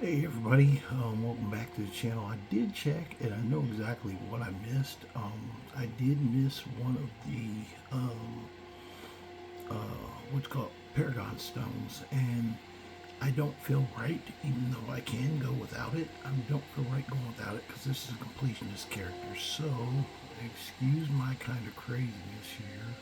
Hey everybody, welcome back to the channel. I did check and I know exactly what I missed. I did miss one of the what's called Paragon Stones, and I don't feel right, even though I can go without it. I don't feel right going without it because this is a completionist character. So excuse my kind of craziness here.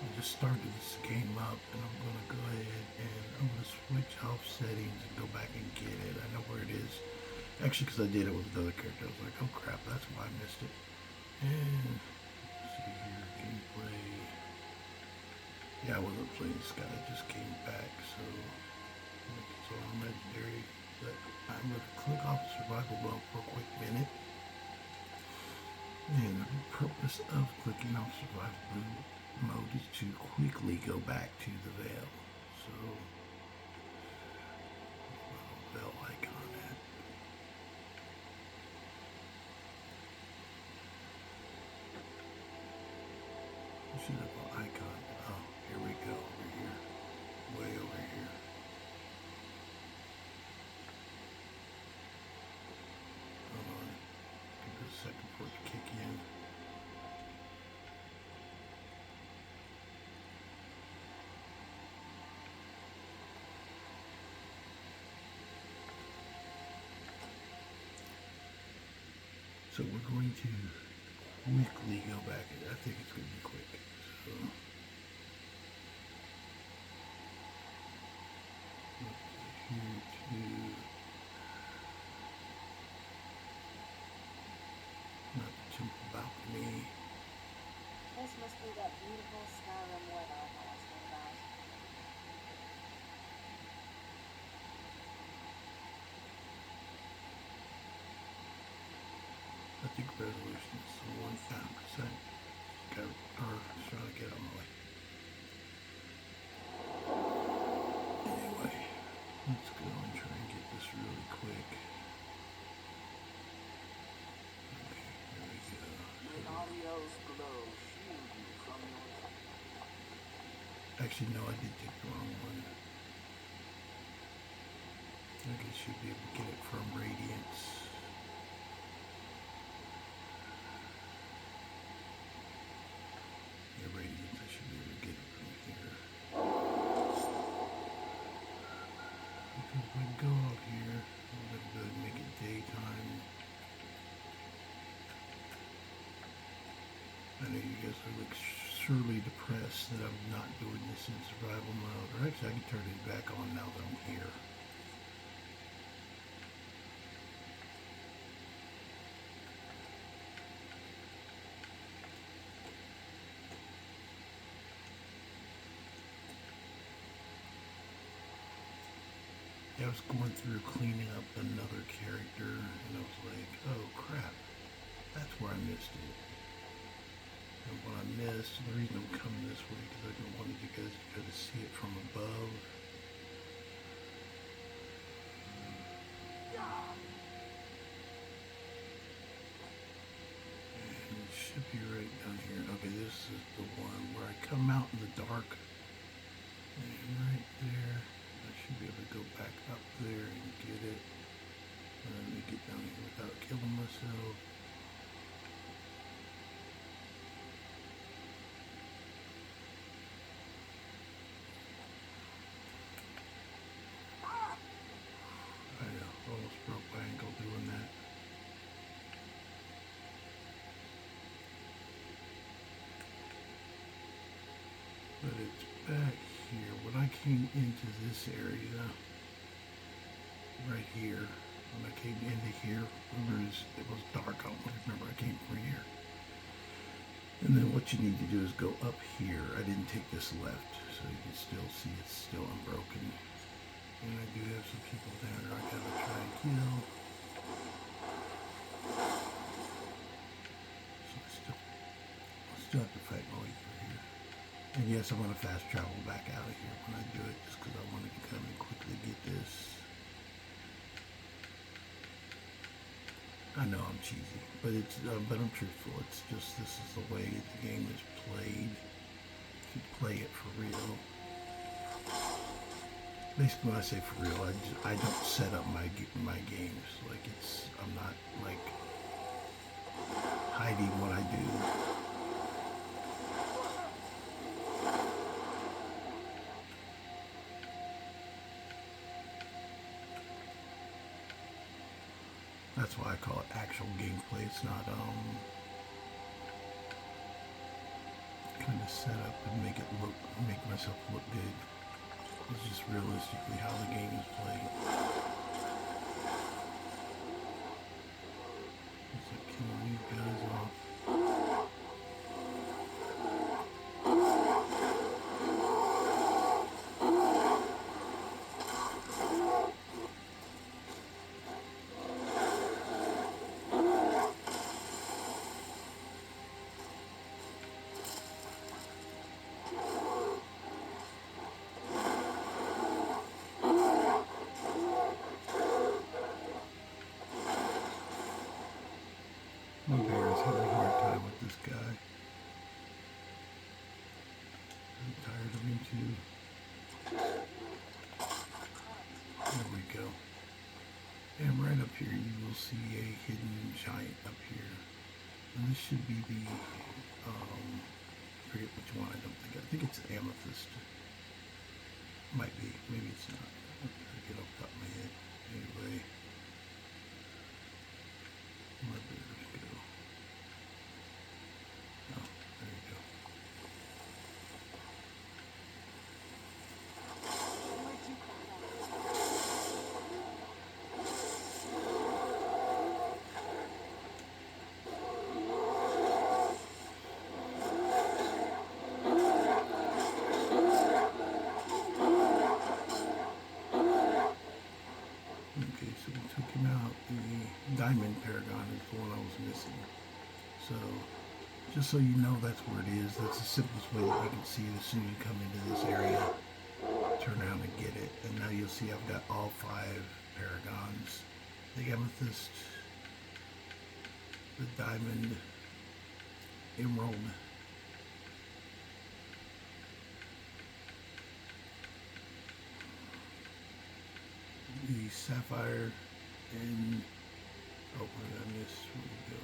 I just started this game up and I'm going to go ahead and I'm going to switch off settings and go back and get it. I know where it is. Actually, because I did it with another character. I was like, oh crap, that's why I missed it. And let's see here, gameplay. Yeah, I wasn't playing this guy, I just came back, so it's all legendary. But I'm going to click off survival mode for a quick minute. And the purpose of clicking off survival mode is to quickly go back to the veil. So, veil icon at. You should have an icon. Oh, here we go, over here. Way over here. Hold on. Give it a second for it to kick in. So we're going to quickly go back. I think it's going to be quick. So here to not the temple balcony. This must be that beautiful Skyrim weather I was talking about. I think resolution is 1,000%. Got trying to get on my way. Anyway, let's go and try and get this really quick. Okay, here we go. Actually, no, I did take the wrong one. I guess you'll be able to get it from Radiance. Radiance, I should be able to get it from here. Because if I go out here, I'm going to go and make it daytime. I know you guys are like surely depressed that I'm not doing this in survival mode. Or actually, I can turn it back on now that I'm here. I was going through cleaning up another character and I was like, oh crap, that's where I missed it. And what I missed, the reason I'm coming this way because I didn't want you guys to be able to see it from above. And it should be right down here. Okay, this is the one where I come out in the dark. And right there. I should be able to go back up there and get it. Let me get down here without killing myself. I almost broke my ankle doing that. But it's back here. When I came into this area, right here, when I came into here, it was dark. I don't remember. I came from here. And then what you need to do is go up here. I didn't take this left, so you can still see it's still unbroken. And I do have some people down there I gotta try and kill. So I still have to fight my way through here. And yes, I'm gonna fast travel back out of here when I do it, just because I wanted to come and quickly get this. I know I'm cheesy, but I'm truthful. It's just this is the way the game is played. If you play it for real. Basically, when I say for real, I don't set up my games. Like, I'm not, like, hiding what I do. That's why I call it actual gameplay. It's not, kind of set up and make myself look good. It's just realistically how the game is played. It's like killing these guys off. My bear is having a hard time with this guy. I'm tired of him too. There we go. And right up here you will see a hidden giant up here. And this should be the, I forget which one, I think it's amethyst. Might be, maybe it's not. I'm trying to get off the top of my head. Anyway. My bears go. Oh, there you go. Okay, so we took him out. The diamond paragon is the one I was missing. So, just so you know that's where it is, that's the simplest way that you can see it as soon as you come into this area. Turn around and get it. And now you'll see I've got all 5 paragons. The amethyst, the diamond, emerald, the sapphire, and oh, what did I miss? Where'd it go?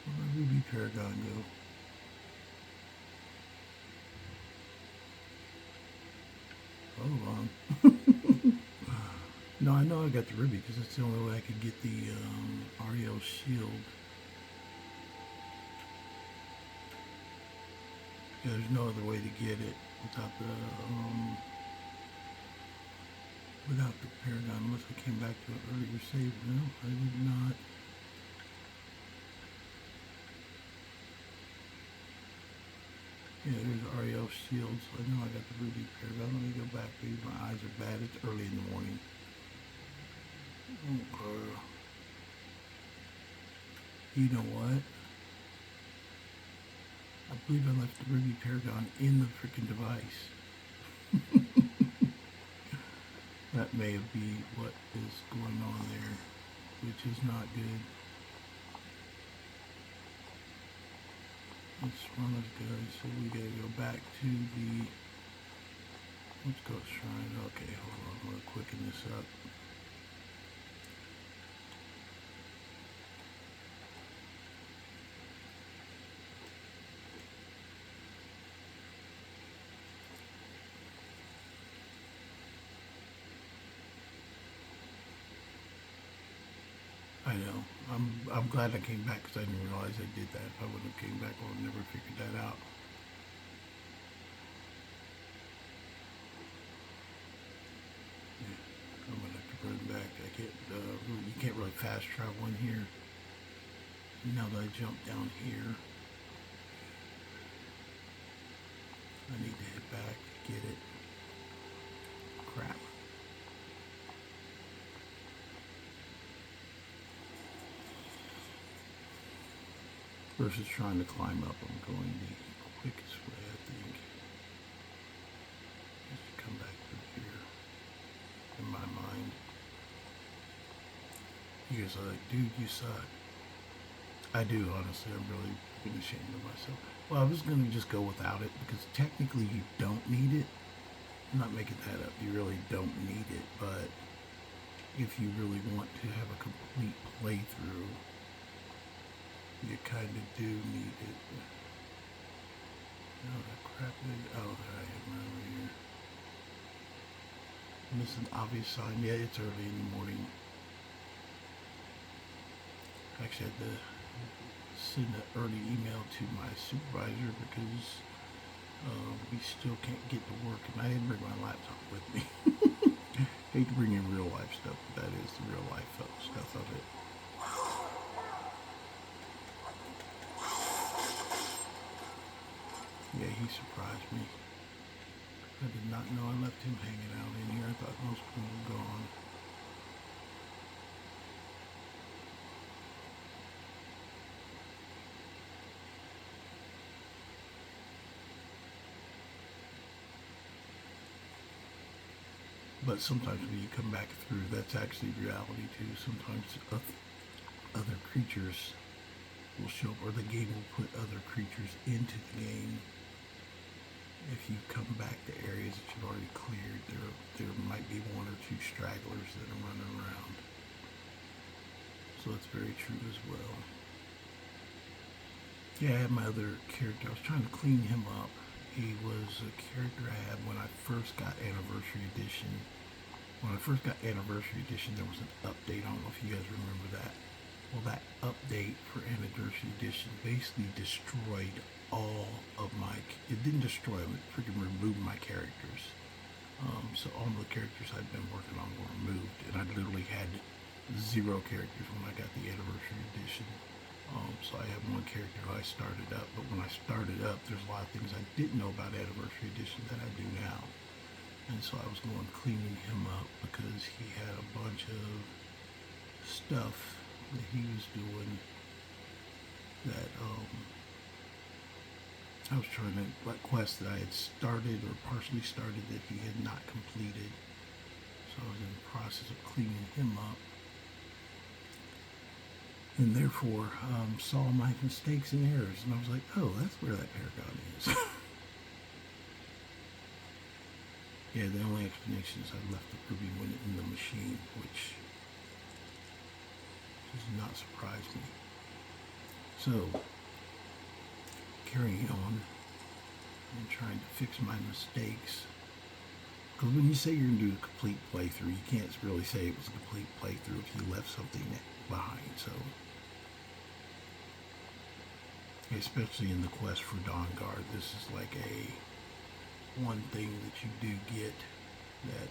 Where'd my ruby paragon go? Hold on. No, I know I got the ruby because that's the only way I could get the Ariel shield. Yeah, there's no other way to get it without the paragon, unless I came back to it earlier save. No, I did not. Yeah, there's Ariel shield, so I know I got the ruby paragon. Let me go back, please. My eyes are bad. It's early in the morning. Okay. You know what? I believe I left the ruby paragon in the freaking device. That may be what is going on there, which is not good. Let's run those guys, so we gotta go back to the, let's go shrine. Okay, hold on, I'm gonna quicken this up. I know. I'm glad I came back because I didn't realize I did that. If I wouldn't have came back, I would have never figured that out. Yeah, I'm gonna have to run back. I can't. You can't really fast travel in here. Now that I jump down here, I need to head back to get it. Crap. Versus trying to climb up, I'm going the quickest way, I think. Just to come back through here, in my mind. You guys are like, dude, you suck. I do, honestly. I'm really being ashamed of myself. Well, I was going to just go without it because technically you don't need it. I'm not making that up. You really don't need it, but if you really want to have a complete playthrough, you kind of do need it. Oh, that crap is... Oh, I am right over here. Missing obvious sign. Yeah, it's early in the morning. Actually, I had to send an early email to my supervisor because we still can't get to work, and I didn't bring my laptop with me. Hate to bring in real life stuff, but that is the real life stuff of it. Yeah, he surprised me. I did not know I left him hanging out in here. I thought most of them were gone. But sometimes when you come back through, that's actually reality too. Sometimes other creatures will show up, or the game will put other creatures into the game. If you come back to areas that you've already cleared, there might be one or two stragglers that are running around. So it's very true as well. Yeah, I had my other character. I was trying to clean him up. He was a character I had when I first got Anniversary Edition. When I first got Anniversary Edition, there was an update. I don't know if you guys remember that. Well, that update for Anniversary Edition basically destroyed all of my... It didn't destroy them, it freaking removed my characters. So all the characters I'd been working on were removed, and I literally had 0 characters when I got the Anniversary Edition. So I have one character who I started up, but when I started up, there's a lot of things I didn't know about Anniversary Edition that I do now. And so I was going cleaning him up because he had a bunch of stuff that he was doing that I was trying to, like quests that I had started or partially started that he had not completed. So I was in the process of cleaning him up. And therefore saw my mistakes and errors, and I was like, oh, that's where that paragon is. Yeah, the only explanation is I left the ruby one in the machine, which does not surprise me. So, carrying on and trying to fix my mistakes. Because when you say you're going to do a complete playthrough, you can't really say it was a complete playthrough if you left something behind. So, especially in the quest for Dawnguard, this is like one thing that you do get that,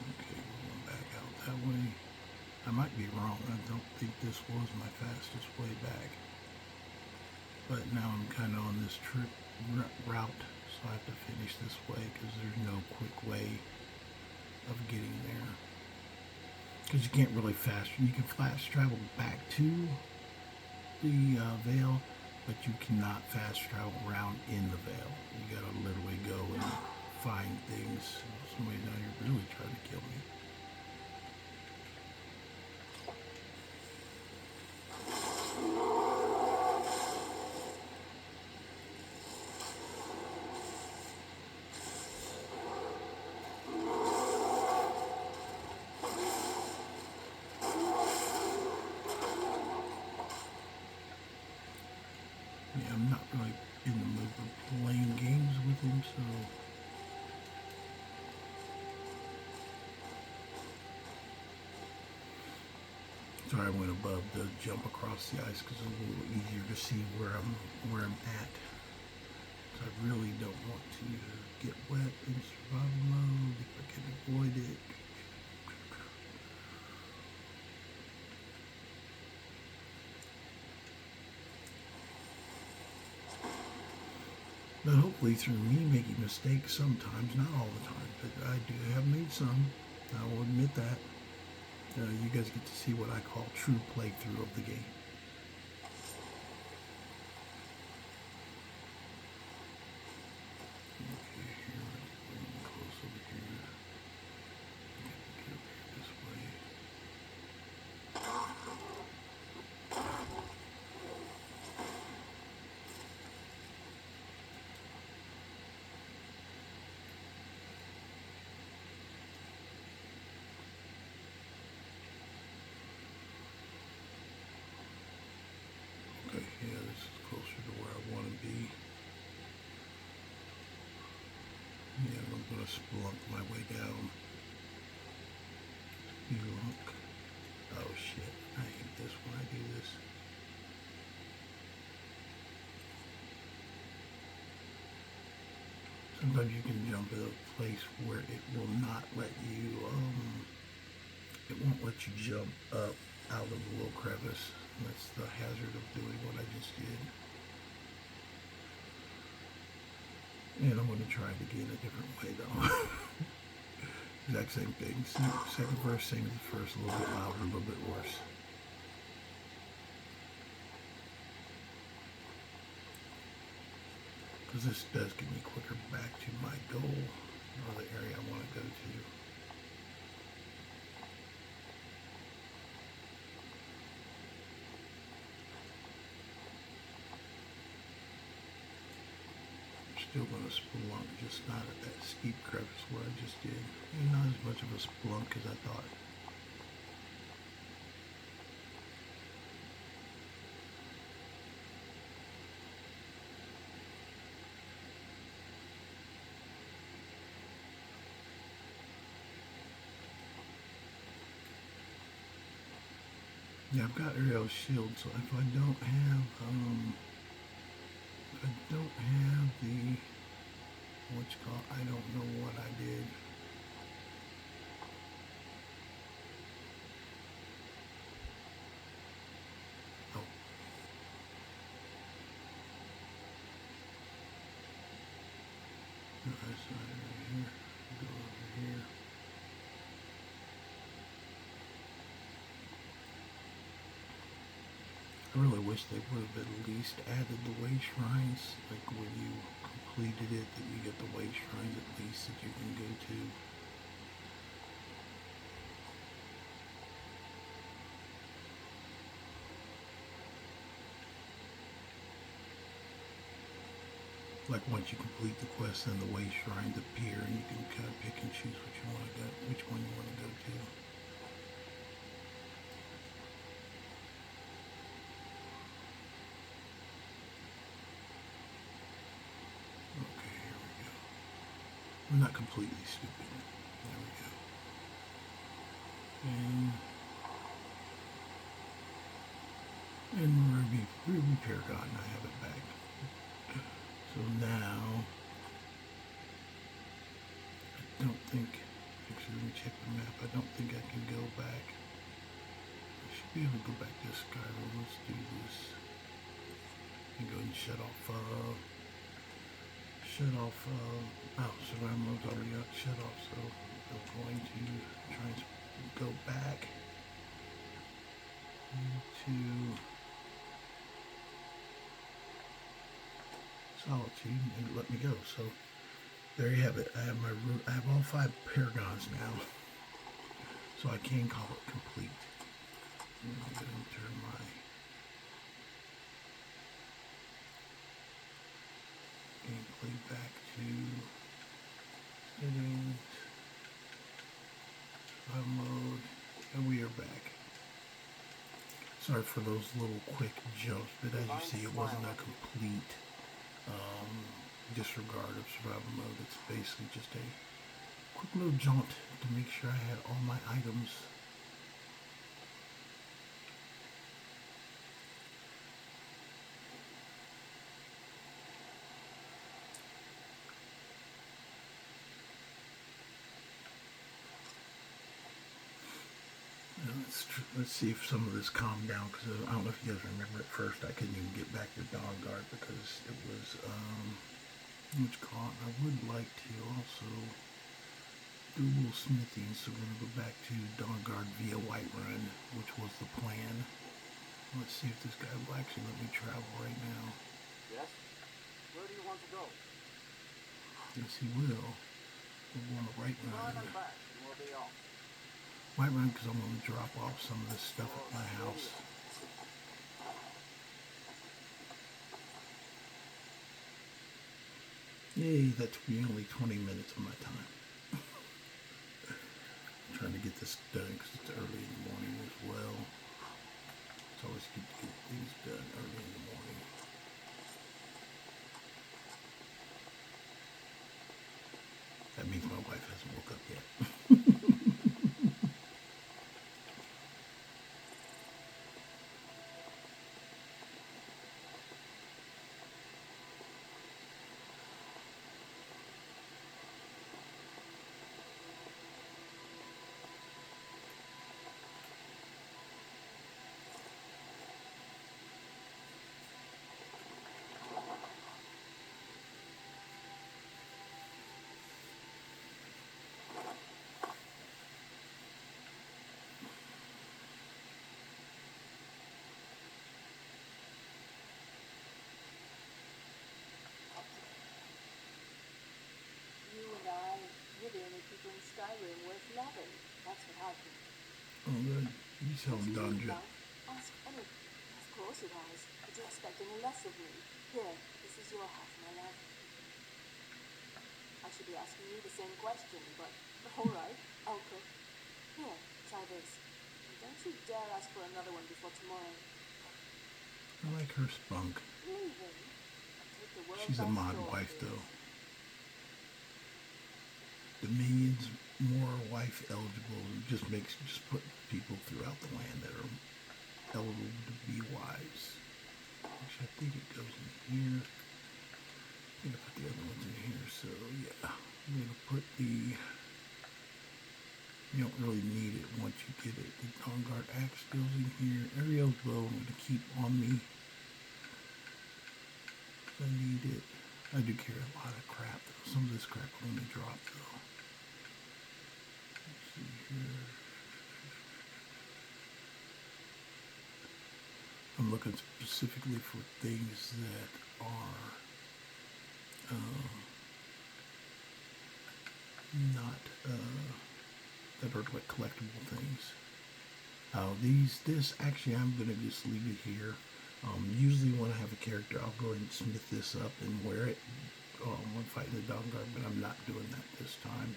okay, we're going back out that way. I might be wrong. I don't think this was my fastest way back. But now I'm kind of on this trip route, so I have to finish this way because there's no quick way of getting there. Because you can't really you can fast travel back to the Vale, but you cannot fast travel around in the Vale. You gotta literally go and find things. Somebody down here really trying to kill me. Yeah, I'm not really in the mood for playing games with him, so... Sorry, I went above to jump across the ice because it's a little easier to see where I'm at. So I really don't want to get wet in survival mode if I can avoid it. But hopefully through me making mistakes sometimes, not all the time, but I do have made some, I will admit that, you guys get to see what I call true playthrough of the game. Okay, here, we're getting close over here. Get up here this way. gonna splunk my way down. Spelunk. Oh shit, I hate this when I do this. Sometimes you can jump at a place where it will not let you, it won't let you jump up out of the little crevice. That's the hazard of doing what I just did. And I'm going to try it again a different way though. Exact same thing. Second verse, same as the first, a little bit louder, a little bit worse. Because this does get me quicker back to my goal, or the area I want to go to. I'm still going to splunk, just not at that steep crevice where I just did. And not as much of a splunk as I thought. Yeah, I've got Ariel's shield, so if I don't have, the, what's called, I don't know what I did. Oh. No, that's not over here. Go over here. I really wish they would have at least added the way shrines, like when you completed it, that you get the way shrines at least that you can go to. Like once you complete the quest, then the way shrines appear, and you can kind of pick and choose what you want to go, which one you want to go to. I'm not completely stupid. There we go. And Ruby Paragon, I have it back. So now, I don't think, actually let me check the map, I don't think I can go back. I should be able to go back to Skyrim. Let's do this. And go and shut off, survival mode's already got shut off, so I'm going to try and go back into Solitude and let me go. So there you have it. I have all 5 paragons now, so I can call it complete. I'm going to enter my gameplay back to settings, survival mode, and we are back. Sorry for those little quick jumps, but as you see, it wasn't a complete disregard of survival mode. It's basically just a quick little jaunt to make sure I had all my items. Let's see if some of this calmed down, because I don't know if you guys remember at first I couldn't even get back to Dawnguard because it was, what's called, I would like to also do a little smithing, so we're going to go back to Dawnguard via Whiterun, which was the plan. Let's see if this guy will actually let me travel right now. Yes? Where do you want to go? Yes, he will. We'll go on the Whiterun. Drive and back, and we'll be off. Whiterun, because I'm going to drop off some of this stuff at my house. Yay, that took me only 20 minutes of my time. I'm trying to get this done because it's early in the morning as well. It's always good to get things done early in the morning. That means my my wife hasn't woke up yet. You and I, we're the only people in Skyrim worth loving. That's what I think. Oh, good. You tell him, Dondre. Ask any. Of course it has. But you expect any less of me? Here, this is your house, my love. I should be asking you the same question, but all right, I'll cook. Here, try this. And don't you dare ask for another one before tomorrow. I like her spunk. Leaving? Take the world She's a by mod storm, wife, dear. though. The minions more wife eligible. It just put people throughout the land that are eligible to be wives. Actually, I think it goes in here. I think I put the other ones in here. So yeah, I'm gonna put the. You don't really need it once you get it. The Dawnguard axe goes in here. Ariel's bow I'm gonna keep on me. I need it. I do carry a lot of crap though. Some of this crap will only drop though. Let's see here. I'm looking specifically for things that are not that are like collectible things. This actually I'm gonna just leave it here. Usually when I have a character, I'll go ahead and smith this up and wear it when fighting the Dawnguard, but I'm not doing that this time.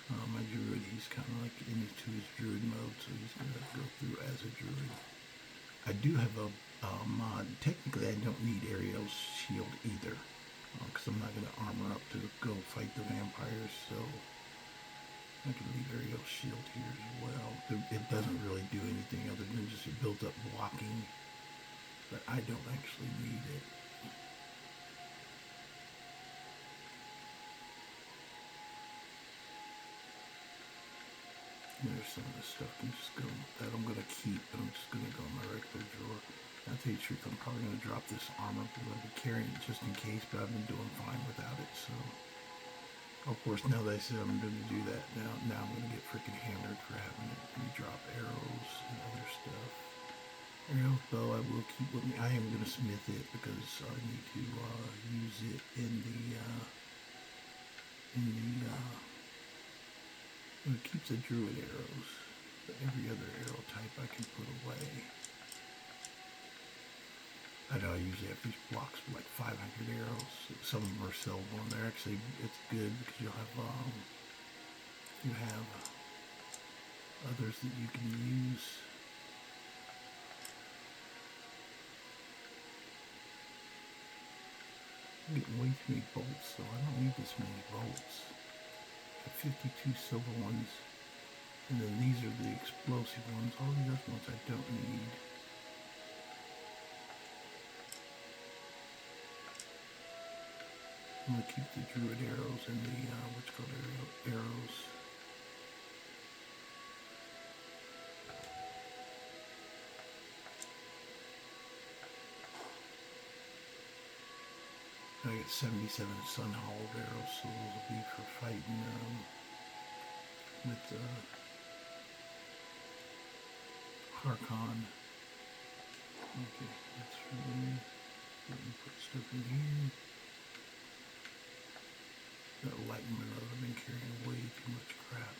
My druid, he's kind of like into his druid mode, so he's gonna go through as a druid. I do have a mod. Technically, I don't need Ariel's shield either, because I'm not gonna armor up to go fight the vampires, so I can leave Ariel's shield here as well. It doesn't really do anything other than just it builds up blocking, but I don't actually need it. There's some of this stuff that I'm gonna keep, but I'm just gonna go in my regular drawer. I'll tell you the truth, I'm probably gonna drop this armor because I've been carrying it just in case, but I've been doing fine without it, so. Of course, now that I said I'm going to do that, now I'm going to get freaking hammered for having it. And drop arrows and other stuff. Arrows, bow, I will keep with me. I am going to smith it because I need to use it it keeps the druid arrows, but every other arrow type I can put away. I know I usually have these blocks with like 500 arrows. Some of them are sellable, and they're actually, it's good because you have others that you can use. I'm getting way too many bolts, so I don't need this many bolts. I have 52 silver ones, and then these are the explosive ones. All these other ones I don't need. I'm going to keep the druid arrows and the, arrows. I got 77 sun-hollowed arrows, so those will be for fighting with Harkon. Okay, that's for me. Let me put stuff in here. That enlightenment mode, I've been carrying way too much crap.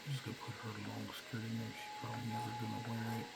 I'm just gonna put her long skirt in there. She's probably never gonna wear it.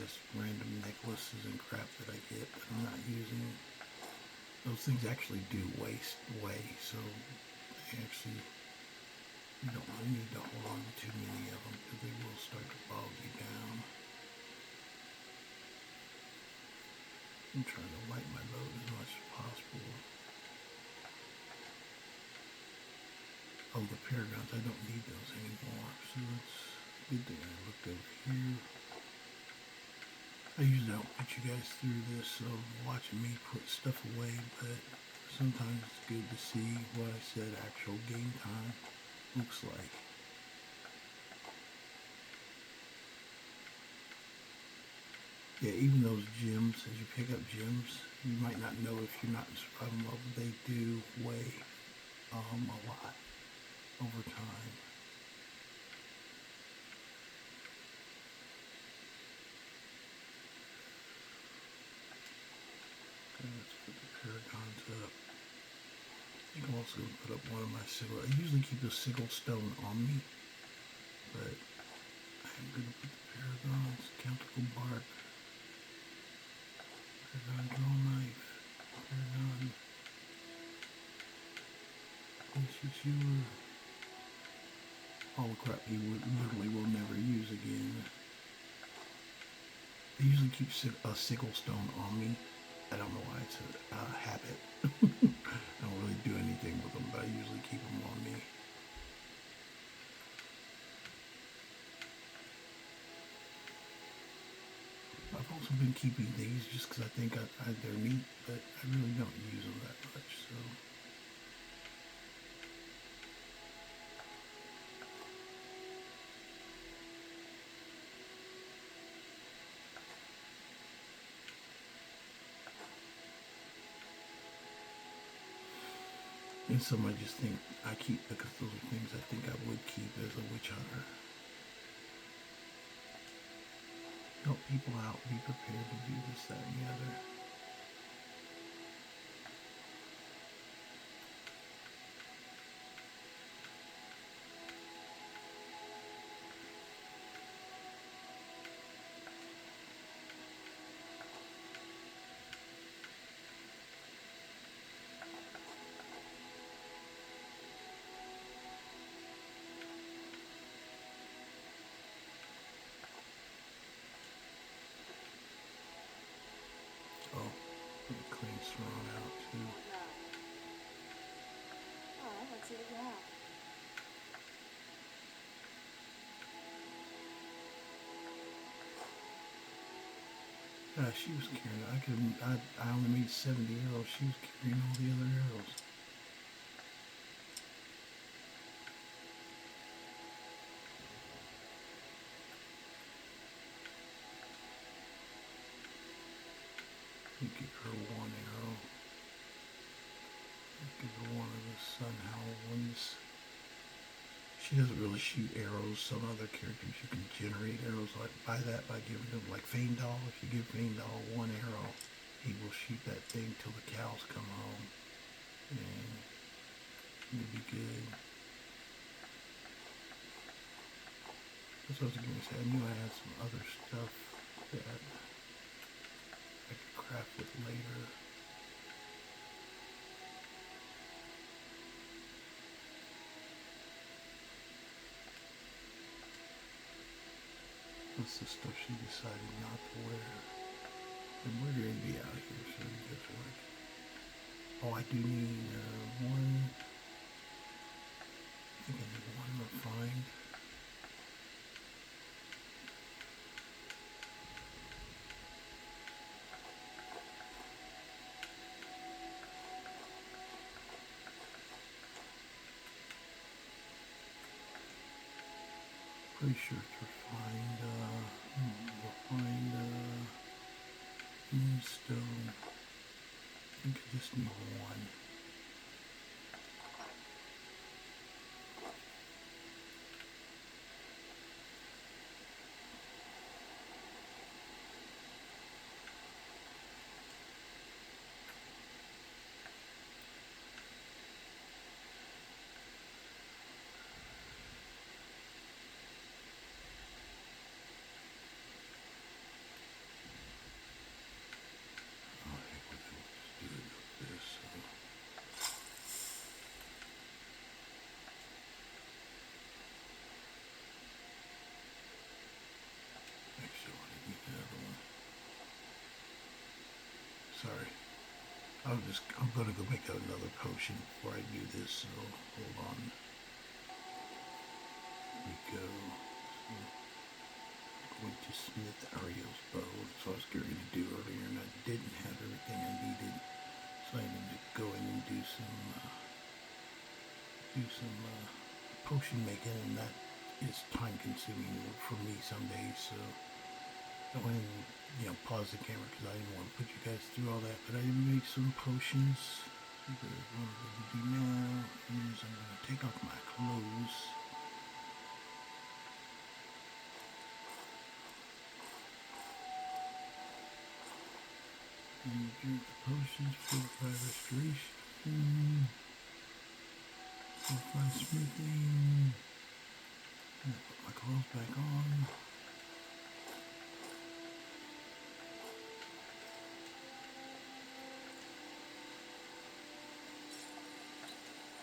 just random necklaces and crap that I get that I'm not using. Those things actually do waste away, so they actually, you don't really need to hold on to too many of them because they will start to bog you down. I'm trying to light my load as much as possible. Oh, the paragons, I don't need those anymore, so it's a good thing I looked over here. I usually don't put you guys through this, so watching me put stuff away, but sometimes it's good to see what I said actual game time looks like. Yeah, even those gems, as you pick up gems, you might not know if you're not in survival mode, but they do weigh a lot over time. Okay, let's put the paragons up. I think I'm also going to put up one of my sigil. I usually keep the sigil stone on me, but I'm going to put the paragons, countable bark, paragon draw knife, paragon insecure. All the crap you literally will never use again. I usually keep a sigil stone on me. I don't know why, it's a habit. I don't really do anything with them, but I usually keep them on me. I've also been keeping these just because I think they're neat, but I really don't use them that much, so. And some I just think I keep because those are things I think I would keep as a witch hunter. Help people out, be prepared to do this, that, and the other. Clean Serana out too. Alright, let's see what you have. She was carrying. I only made 70 arrows. She was carrying all the other arrows. You give her one arrow. Give her one of the Sun Howl ones. She doesn't really shoot arrows. Some other characters you can generate arrows like by giving them like Feindal. If you give Feindal one arrow, he will shoot that thing till the cows come home, and it'll be good. That's what I was going to say. I knew I had some other stuff that I could craft it later. That's the stuff she decided not to wear. And we're going to be out here, so it gets work. Oh, I do need one. I think I need one refined. Pretty sure it's refined, moonstone. I think I just need one. I'm gonna go make another potion before I do this, so hold on. Here we go. So, I'm going to smith Ariel's bow. That's what I was getting ready to do earlier, and I didn't have everything I needed. So I need to go in and do some potion making, and that is time consuming for me some days, so I went and, pause the camera because I didn't want to put you guys through all that, but I did make some potions. So what I'm going to do now is I'm going to take off my clothes. And drink the potions, fortify restoration, fortify smithing, and put my clothes back on.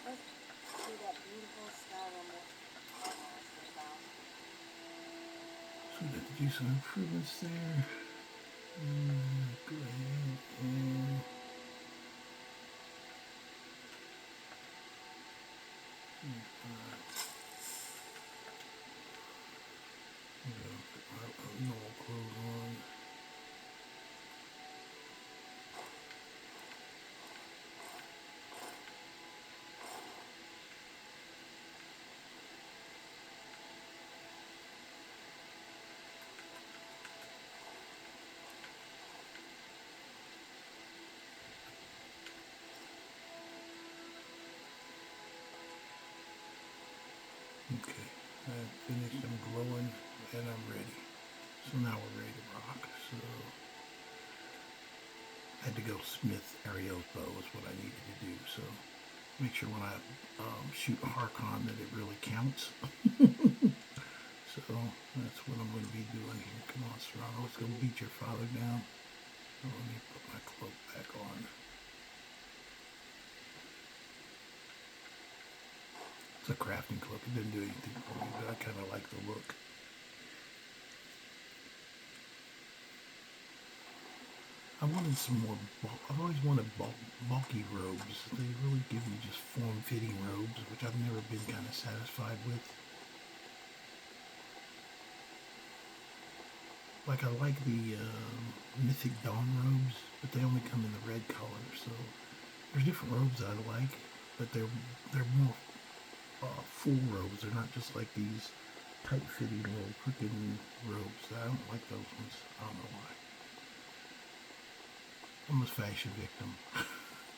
Let's see that beautiful Skyrim look. So we got to do some improvements there. Go ahead and put my normal clothes on. Okay, I'm finished, I'm glowing, and I'm ready. So now we're ready to rock. So I had to go smith Ariel's bow is what I needed to do. So make sure when I shoot a Harkon that it really counts. So that's what I'm going to be doing here. Come on, Serana, let's go beat your father down. Oh, let me put my cloak back on. It's a crafting cloak. It didn't do anything for me, but I kind of like the look. I wanted some more. I've always wanted bulky robes. They really give you just form-fitting robes, which I've never been kind of satisfied with. Like I like the Mythic Dawn robes, but they only come in the red color. So there's different robes I like, but they're more full robes. They're not just like these tight-fitting little crooked robes. I don't like those ones. I don't know why. I'm a fashion victim.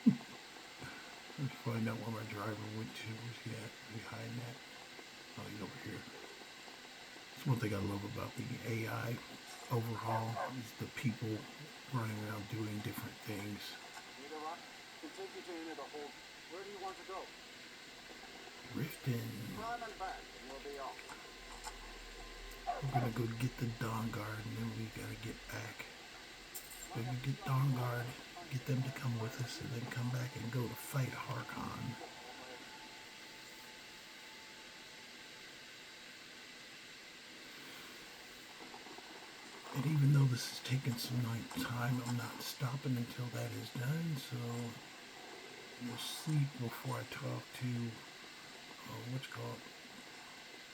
Let's find out where my driver went to. Where's he at? Behind that? Oh, he's over here. That's one thing I love about the AI overhaul is the people running around doing different things. Mirrak can take you to Winterhold. Where do you want to go? Riften. Climb and back, and we'll be off. We're gonna go get the Dawnguard, and then we gotta get back. We're gonna get Dawnguard, get them to come with us, and then come back and go to fight Harkon. And even though this is taking some time, I'm not stopping until that is done, so we'll sleep before I talk to,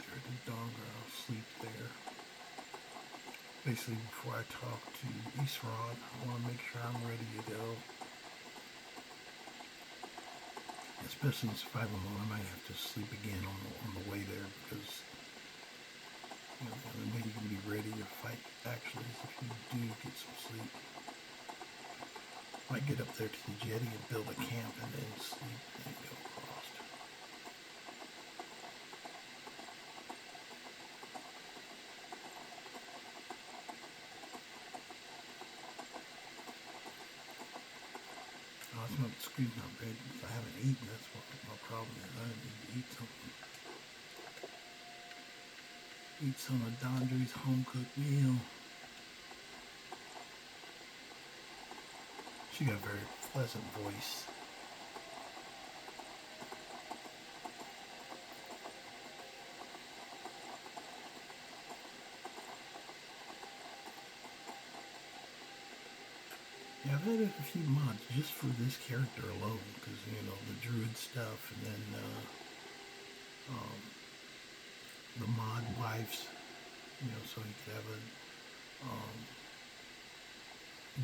there's the Dondre. I'll sleep there. Basically, before I talk to Isran, I want to make sure I'm ready to go. Especially in survival mode, I might have to sleep again on the way there because the only way you can be ready to fight actually is if you do get some sleep. Might get up there to the jetty and build a camp and then sleep and go across. Oh, it's not, the screen's not red because I haven't eaten. That's what my problem is. I need to eat something. Eat some of Dondre's home-cooked meal. She got a very pleasant voice. Yeah, I've added a few mods just for this character alone, because, you know, the druid stuff, and then the mod wives, you know, so you could have a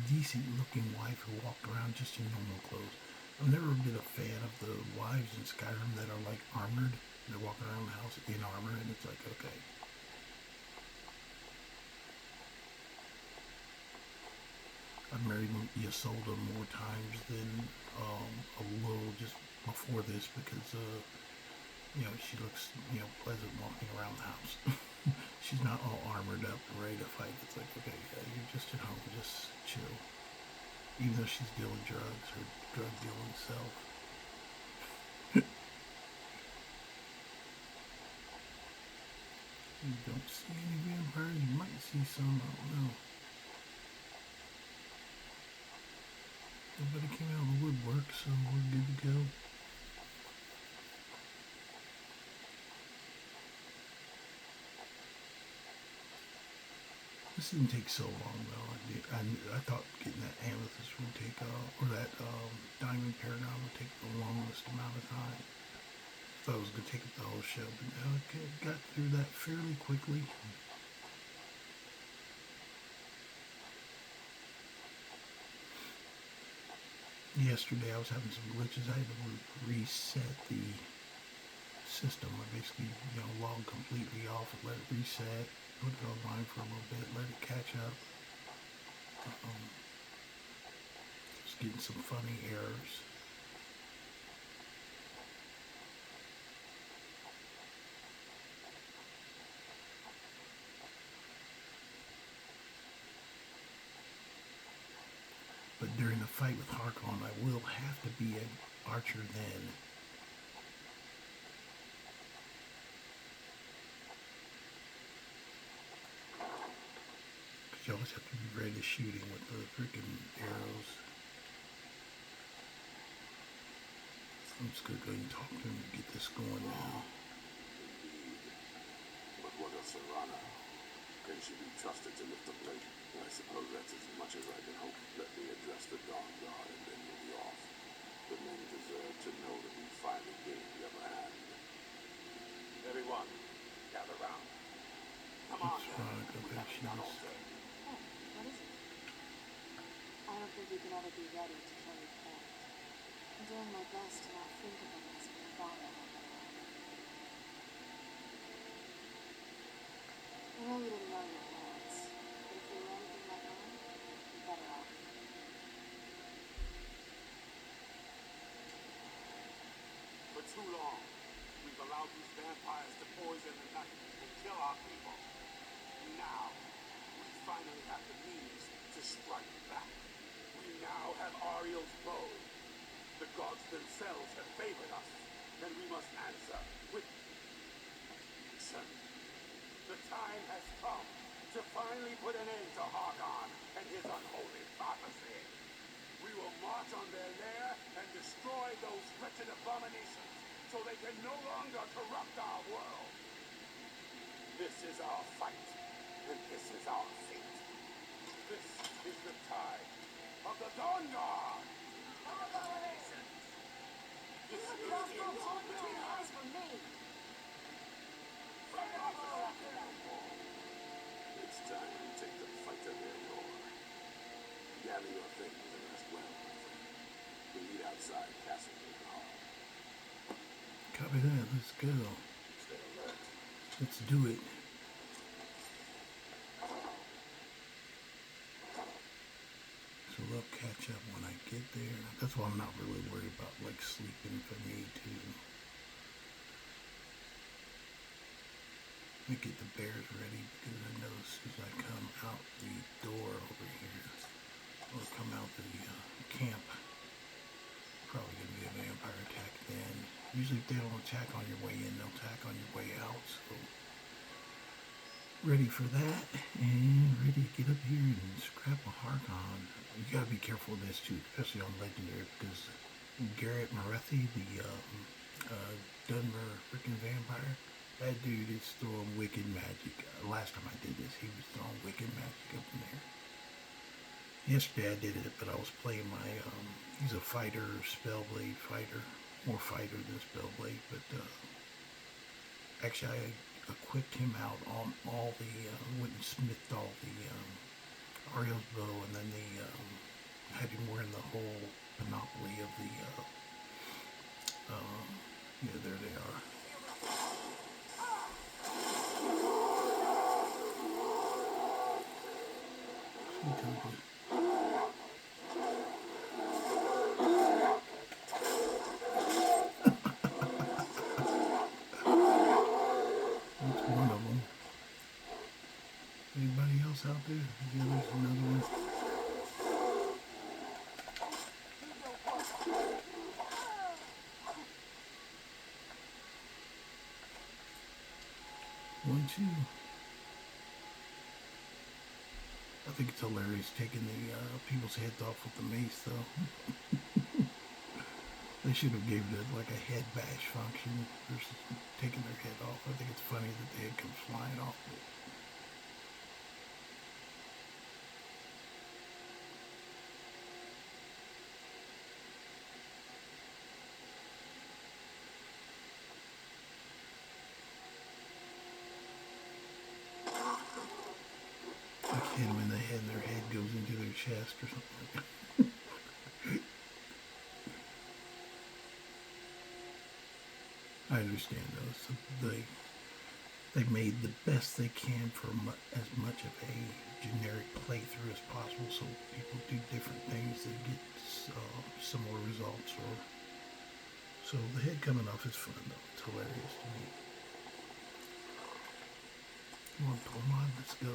decent looking wife who walked around just in normal clothes. I've never been a fan of the wives in Skyrim that are like armored. They're walking around the house in armor, and it's like, okay. I've married Isolde more times than a little just before this because, you know, she looks, you know, pleasant walking around the house. She's not all armored up and ready to fight. It's like, okay, yeah, you're just at home, just chill. Even though she's dealing drugs or drug dealing self. You don't see any vampires. You might see some, I don't know. Nobody came out of the woodwork, so we're good to go. This didn't take so long though. I thought getting that amethyst would take, or that diamond paragon would take the longest amount of time. I thought it was going to take up the whole show, but no, I got through that fairly quickly. Yesterday I was having some glitches. I had to reset the system. I basically, you know, logged completely off and let it reset, put it online for a little bit, let it catch up. Just getting some funny errors. But during the fight with Harkon, I will have to be an archer then. Because you always have to be ready to shooting with the freaking arrows. I'm just going to go ahead and talk to him and get this going now. But what of Serana? Can she be trusted to lift a plate? I suppose that's as much as I can hope. Let me address the Dawnguard and then we'll be off. The men deserve to know that we finally gained the upper hand. Everyone, gather round. Come on. That's right, okay, she's... Oh, what is it? I don't think we can ever be ready to carry point. I'm doing my best to not think of them as being bothered. I know we didn't know your parents, but if they were anything like mine, you're better off. For too long, we've allowed these vampires to poison the night and kill our people. And now, we finally have the means to strike back. We now have Ariel's bow. The gods themselves have favored us, and we must answer with... Listen, the time has come to finally put an end to Harkon and his unholy prophecy. We will march on their lair and destroy those wretched abominations so they can no longer corrupt our world. This is our fight, and this is our fate. This is the tide of the Dawnguard! Abominations! This is between eyes from me. It's time to take the fight to their door. Gather your things and rest well, my friend. We meet outside Castle Winterhold. Copy that, let's go. Stay alert. Let's do it. So they'll catch up when I get there. That's why I'm not really worried about like sleeping if I need to. Let me get the bears ready because I know as soon as I come out the door over here, or come out the camp, probably going to be a vampire attack then. Usually if they don't attack on your way in, they'll attack on your way out. So ready for that and ready to get up here and scrap a Harkon. You got to be careful of this too, especially on Legendary, because Garrett Morethi, the Dondre freaking vampire, that dude is throwing wicked magic. Last time I did this, he was throwing wicked magic up in there. Yesterday I did it, but I was playing my, he's a fighter, spellblade fighter, more fighter than spellblade, but actually I equipped him out on all the, went and smithed all the Ariel's bow, and then the, had him wearing the whole panoply of the, yeah, there they are. That's one of them. Anybody else out there? Yeah, there's another one. One, two. I think it's hilarious taking the people's heads off with the mace, though. They should have given it like a head bash function versus taking their head off. I think it's funny that the head comes flying off. Like hit them in the head and their head goes into their chest or something like that. I understand though. So they made the best they can for as much of a generic playthrough as possible, so people do different things that get similar results. Or so the head coming off is fun though. It's hilarious to me. Come on, Palmon, let's go.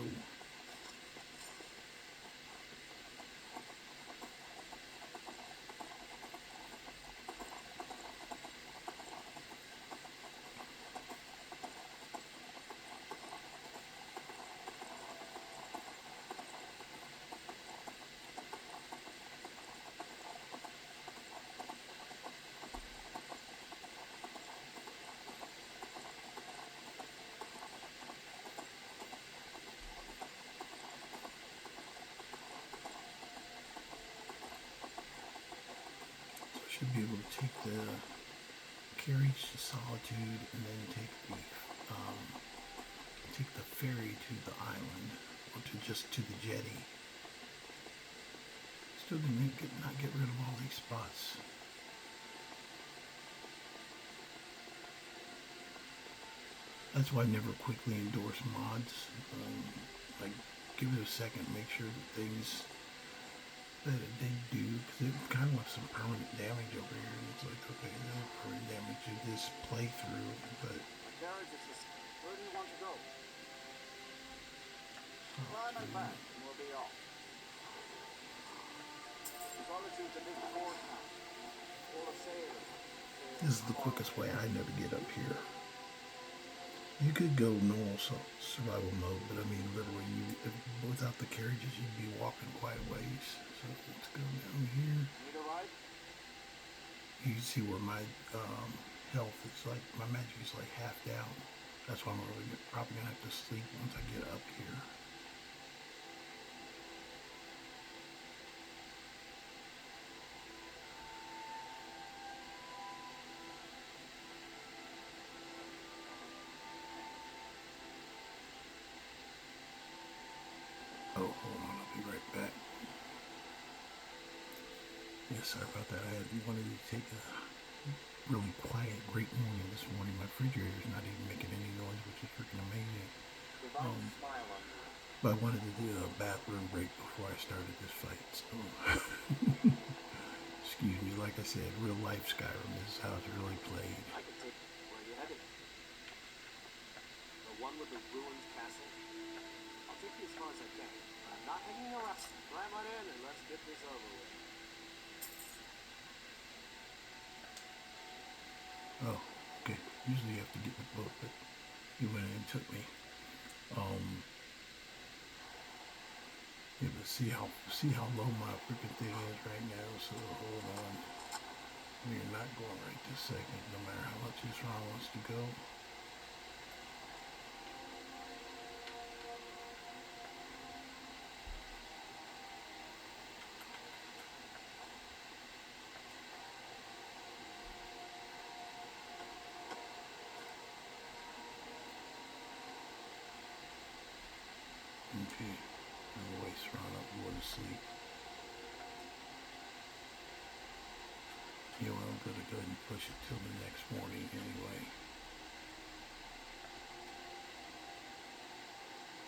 Should be able to take the carriage to Solitude and then take the ferry to the island, or to the jetty. Still gonna not get rid of all these spots. That's why I never quickly endorse mods. Like, give it a second, make sure that things that they do, because it kind of left some permanent damage over here, and it's like, okay, there's permanent damage to this playthrough, but... Carriage is just, where do you want to go? Climb and back, and we'll be off. Solitude's a big port now, full of sailors. This is the quickest way. I never get up here. You could go normal survival mode, but I mean, literally, without the carriages, you'd be walking quite a ways. So let's go down here. Need a ride? You can see where my health is like, my magic is like half down. That's why I'm probably gonna have to sleep once I get up here. Oh, hold on, I'll be right back. Yeah, sorry about that. I wanted to take a really quiet, great morning this morning. My refrigerator's not even making any noise, which is freaking amazing. But I wanted to do a bathroom break before I started this fight, so... Excuse me, like I said, real life Skyrim is how it's really played. I can take where you headed. The one with the ruined castle. I'll take you as far as I can. I'm not hanging around. Climb on in and let's get this over with. Oh, okay. Usually you have to get the book, but he went in and took me. Yeah, but see how low my freaking thing is right now, so hold on. We're not going right this second, no matter how much this round wants to go. Okay. No way, Serana, I'm going to sleep. You know, I'm going to go ahead and push it till the next morning anyway.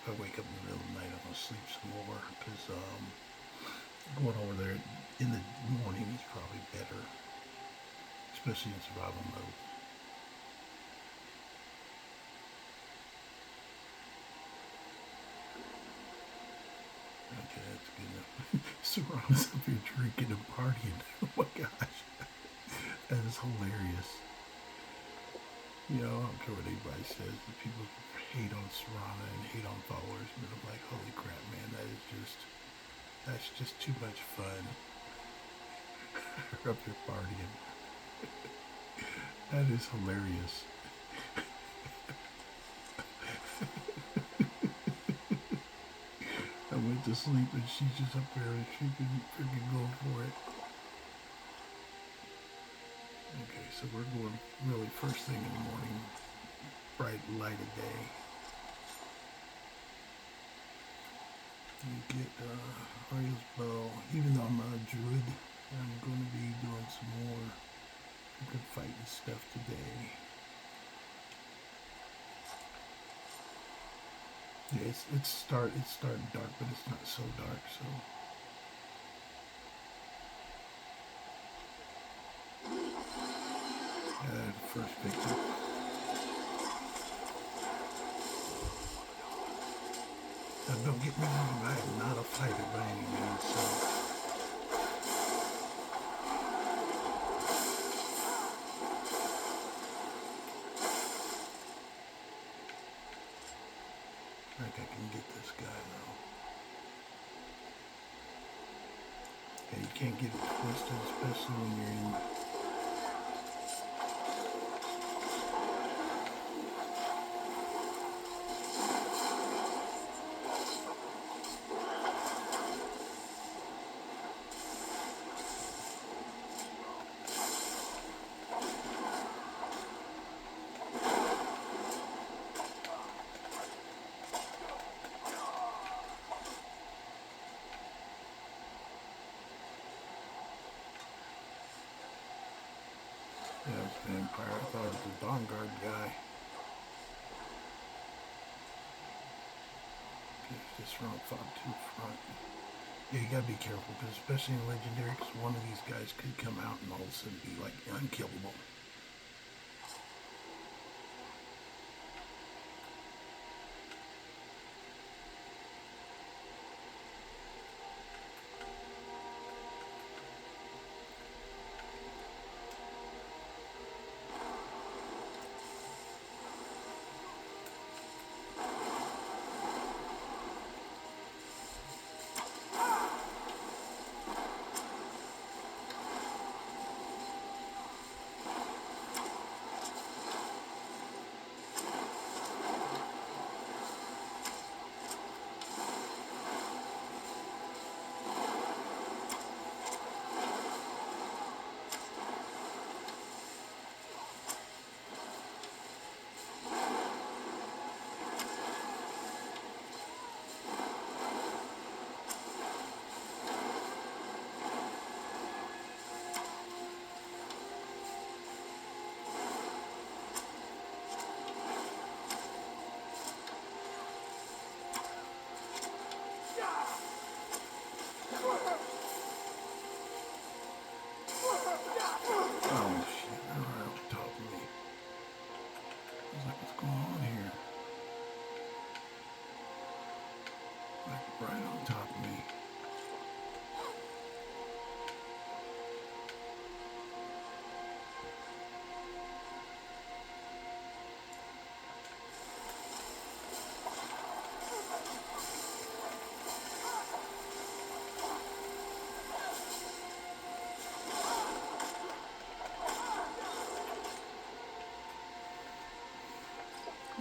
If I wake up in the middle of the night, I'm going to sleep some more because going over there in the morning is probably better, especially in survival mode. Okay, that's good enough. Serana's up here drinking and partying. Oh my gosh. That is hilarious. You know, I don't care what anybody says. The people hate on Serana and hate on followers, but I'm like, holy crap, man, that's just too much fun. Her up here partying. That is hilarious. I went to sleep and she's just up there and she can freaking go for it. Okay, so we're going really first thing in the morning, bright light of day. You get Arya's bow. Even though I'm a druid, I'm going to be doing some more good fighting stuff today. Yeah, it's starting dark, but it's not so dark, so. First victim. Now don't get me wrong, I am not a fighter by any means, so. I think I can get this guy though. Yeah, you can't get it twisted, especially when you're in. Yeah, it's vampire. I thought it was the Dawnguard guy. Okay, this front, fought two front. Yeah, you gotta be careful, because especially in Legendary, because one of these guys could come out and all of a sudden be like unkillable.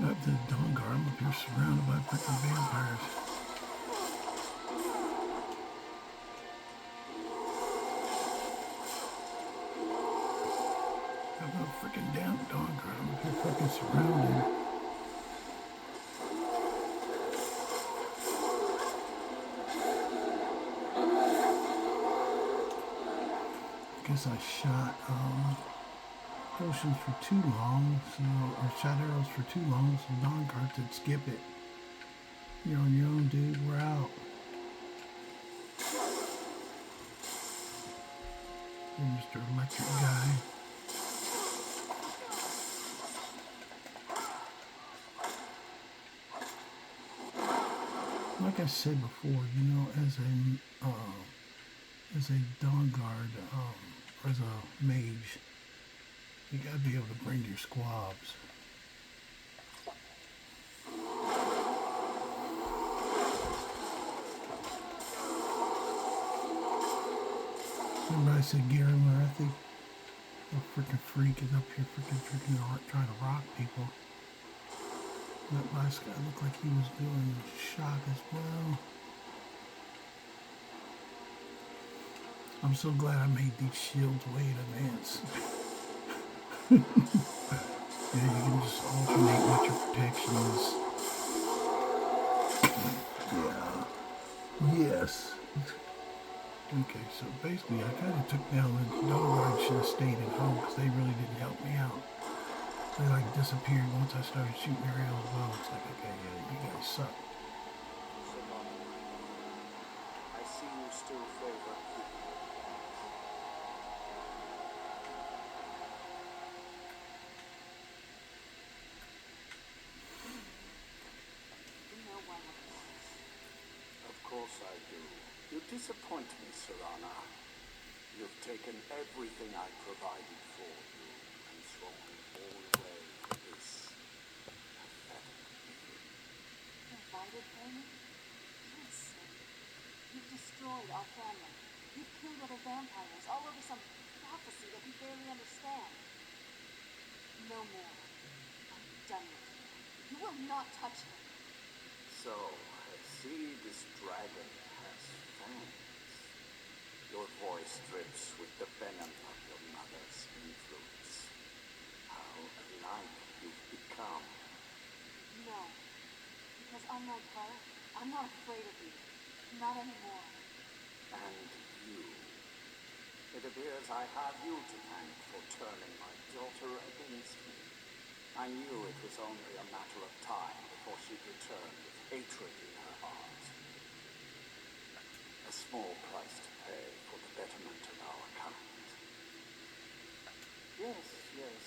Up to the Dawnguard, I'm up here surrounded by freaking vampires. I'm not freaking down Dawnguard, I'm up here fucking surrounded. guess I shot potions for too long, so, or shot arrows for too long, so Dawnguard said skip it. You're on your own, dude. We're out. You're Mr. Electric Guy. Like I said before, you know, as a Dawnguard, or as a mage, you gotta be able to bring your squabs. Remember I said Gary Marathi? The freaking freak is up here freaking trying to rock people. That last guy looked like he was doing shock as well. I'm so glad I made these shields way in advance. Yeah, you can just alternate what your protection is. Yeah. Yes. Okay, so basically I kind of took down the Dawnguard. Should have stayed at home because they really didn't help me out. They like disappeared once I started shooting their arrows as well. It's like, okay, yeah, you guys suck. I see you still favor keeping your promise. You know why I'm alive. Of course I do. You disappoint me, Serana. You've taken everything I provided for you and thrown it all away for this pathetic being. Provided for me? You're insane. You've destroyed our family. You've killed other vampires all over some prophecy that we barely understand. No more. I'm done with you. You will not touch me. So, I see this dragon has fangs. Your voice drips with the venom of your mother's influence. How alike you've become. No. Because unlike her, I'm not afraid of you. Not anymore. And you. It appears I have you to thank for turning my daughter against me. I knew it was only a matter of time before she'd return with hatred in her heart. A small price to pay for the betterment of our kind. Yes, yes.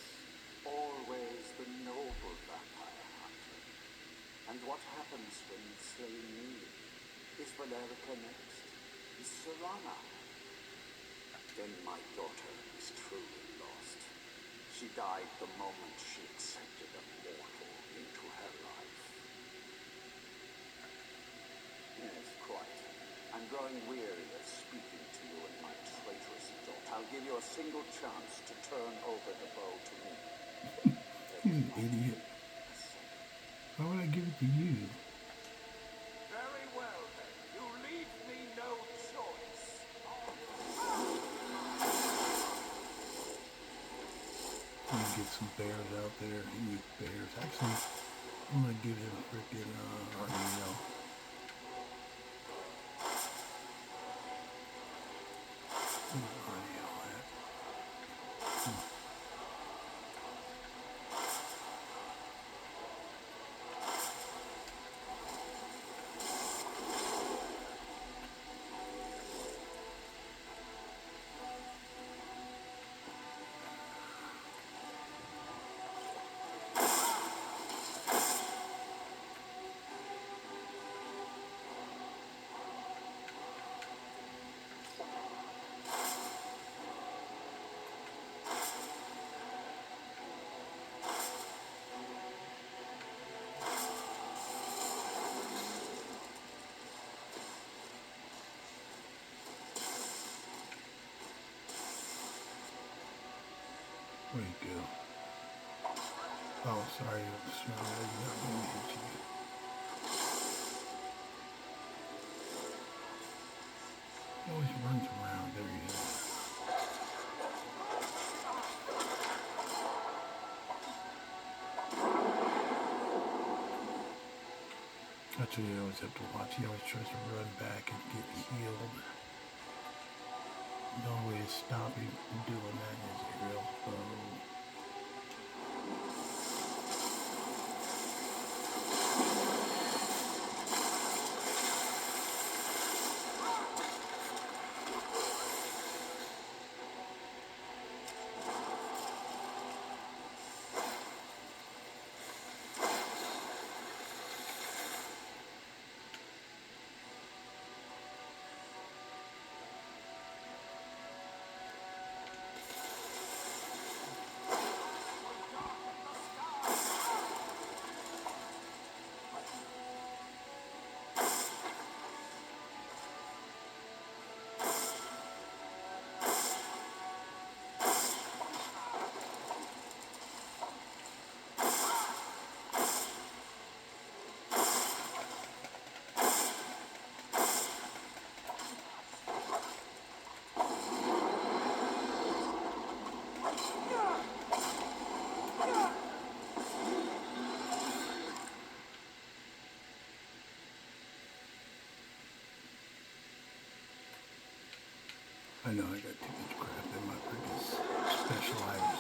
Always the noble vampire hunter. And what happens when you slay me? Is Valerica next? Is Serana? Then my daughter is truly lost. She died the moment she accepted a mortal into her life. Yes, quite. I'm growing weary of speaking to you and my traitorous daughter. I'll give you a single chance to turn over the bow to me. You idiot. Why would I give it to you? Very well, then. You leave me no choice. I'm gonna get some bears out there. He needs bears. Actually, I'm gonna give him freaking Harbinger. Where'd he go? Oh, sorry, Serana, you're not going to hit you. He always runs around. There he is. That's what you always have to watch. He always tries to run back and get healed. The only way to stop him from doing that is aerial bow. I know I got too much crap in my freaking special items.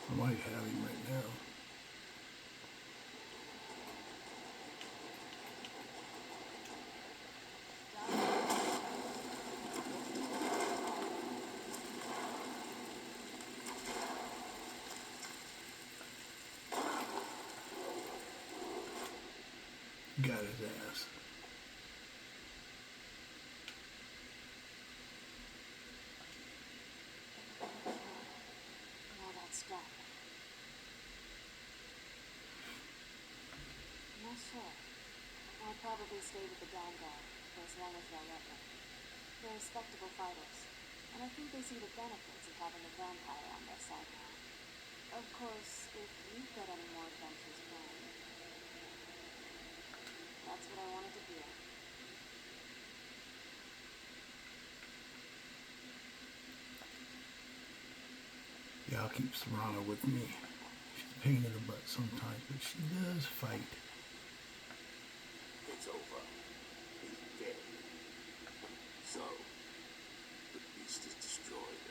I might have him right now. Got his ass. Now that's done. I'm not sure. I'll probably stay with the Dawnguard for as long as they'll let me. They're respectable fighters, and I think they see the benefits of having a vampire on their side now. Of course, if you've got any more adventures planned, that's what I wanted to hear. Yeah, I'll keep Serana with me. She's a pain in the butt sometimes, but she does fight. It's over. He's dead. So, the beast is destroyed.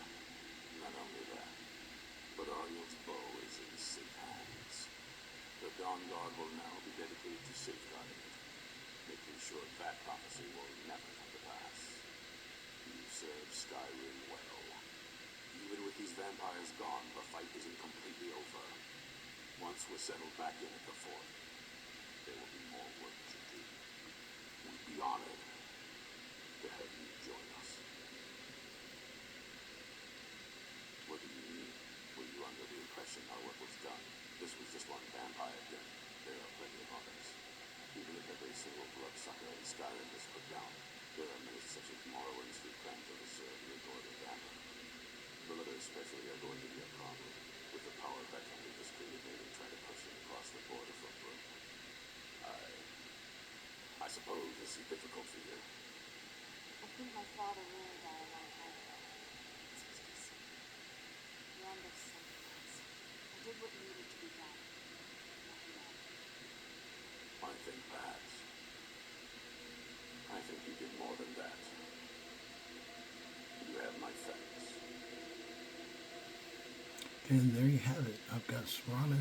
Not only that, but Ariel's bow is in safe hands. The Dawnguard will now be dedicated to safeguarding it, making sure that prophecy will never come to pass. You served Skyrim well. Even with these vampires gone, the fight isn't completely over. Once we're settled back in at the fort, there will be more work to do. We'd be honored to have you join us. What do you mean? Were you under the impression our work was done? This was just one vampire den. There are plenty of others. Even if every single bloodsucker in Skyrim is put down, there are many such as Morrowings who plan to serve your order. especially are going to be a problem with the power vacuum we discriminate and try to push it across the border from Brooke. I suppose you see difficult for you. I think my father really died a long time ago. This was just the end of something else. I did what needed to be done. Nothing more. I think perhaps. I think you did more than that. You have my thanks. And there you have it. I've got Serana